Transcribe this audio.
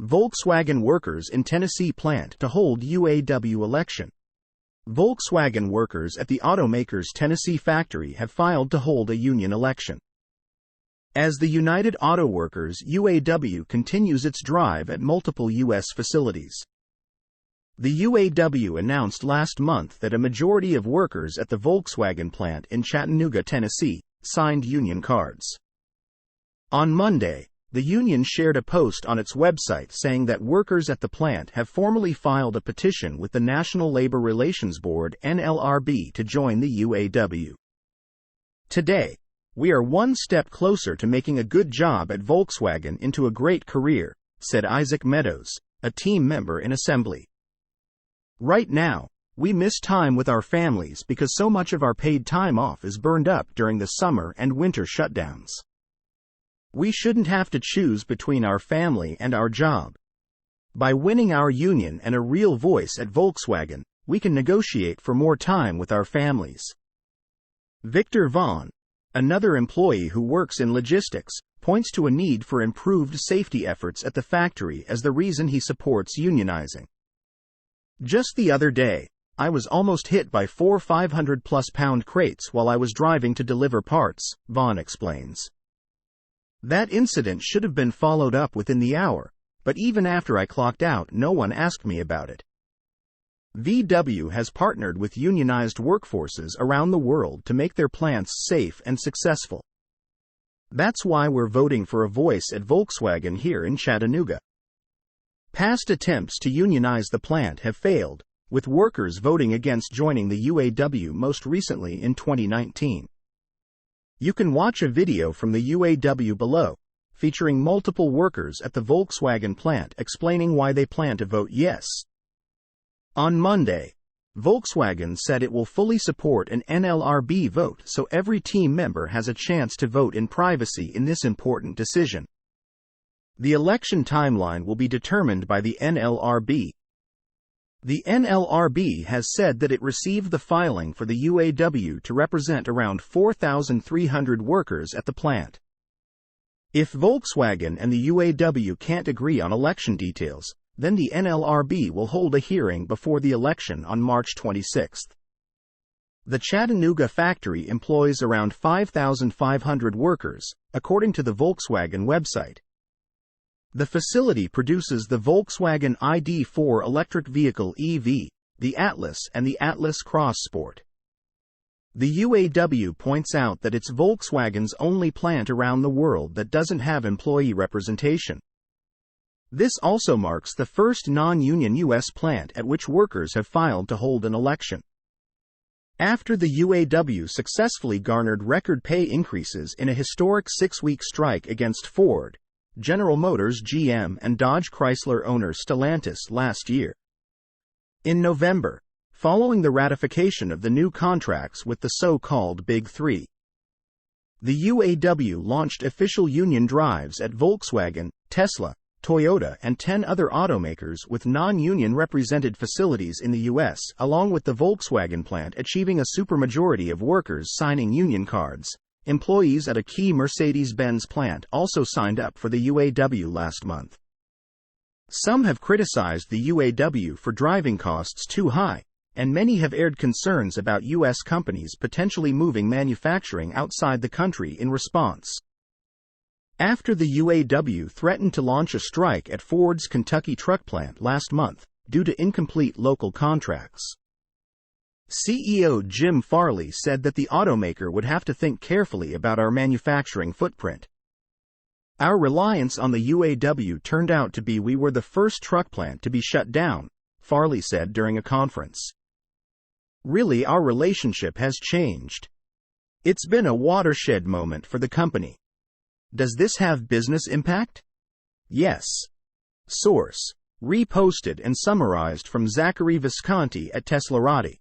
Volkswagen workers in Tennessee plant to hold UAW election. Volkswagen workers at the automaker's Tennessee factory have filed to hold a union election. As the United Auto Workers UAW continues its drive at multiple U.S. facilities. The UAW announced last month that a majority of workers at the Volkswagen plant in Chattanooga, Tennessee, signed union cards. On Monday, the union shared a post on its website saying that workers at the plant have formally filed a petition with the National Labor Relations Board (NLRB) to join the UAW. Today, we are one step closer to making a good job at Volkswagen into a great career, said Isaac Meadows, a team member in assembly. Right now, we miss time with our families because so much of our paid time off is burned up during the summer and winter shutdowns. We shouldn't have to choose between our family and our job. By winning our union and a real voice at Volkswagen, we can negotiate for more time with our families. Victor Vaughn, another employee who works in logistics, points to a need for improved safety efforts at the factory as the reason he supports unionizing. Just the other day, I was almost hit by 4 500-plus-pound crates while I was driving to deliver parts, Vaughn explains. That incident should have been followed up within the hour, but even after I clocked out, no one asked me about it. VW has partnered with unionized workforces around the world to make their plants safe and successful. That's why we're voting for a voice at Volkswagen here in Chattanooga. Past attempts to unionize the plant have failed, with workers voting against joining the UAW most recently in 2019. You can watch a video from the UAW below, featuring multiple workers at the Volkswagen plant explaining why they plan to vote yes. On Monday, Volkswagen said it will fully support an NLRB vote so every team member has a chance to vote in privacy in this important decision. The election timeline will be determined by the NLRB. The NLRB has said that it received the filing for the UAW to represent around 4,300 workers at the plant. If Volkswagen and the UAW can't agree on election details, then the NLRB will hold a hearing before the election on March 26. The Chattanooga factory employs around 5,500 workers, according to the Volkswagen website. The facility produces the Volkswagen ID.4 electric vehicle EV, the Atlas and the Atlas Cross Sport. The UAW points out that it's Volkswagen's only plant around the world that doesn't have employee representation. This also marks the first non-union U.S. plant at which workers have filed to hold an election. After the UAW successfully garnered record pay increases in a historic 6-week strike against Ford, General Motors GM and Dodge Chrysler owner Stellantis last year. In November, following the ratification of the new contracts with the so-called Big Three, the UAW launched official union drives at Volkswagen, Tesla, Toyota and 10 other automakers with non-union represented facilities in the U.S., along with the Volkswagen plant achieving a supermajority of workers signing union cards. Employees at a key Mercedes-Benz plant also signed up for the UAW last month. Some have criticized the UAW for driving costs too high, and many have aired concerns about U.S. companies potentially moving manufacturing outside the country in response. After the UAW threatened to launch a strike at Ford's Kentucky truck plant last month, due to incomplete local contracts. CEO Jim Farley said that the automaker would have to think carefully about our manufacturing footprint. Our reliance on the UAW turned out to be we were the first truck plant to be shut down, Farley said during a conference. Really, our relationship has changed. It's been a watershed moment for the company. Does this have business impact? Yes. Source: reposted and summarized from Zachary Visconti at teslarati.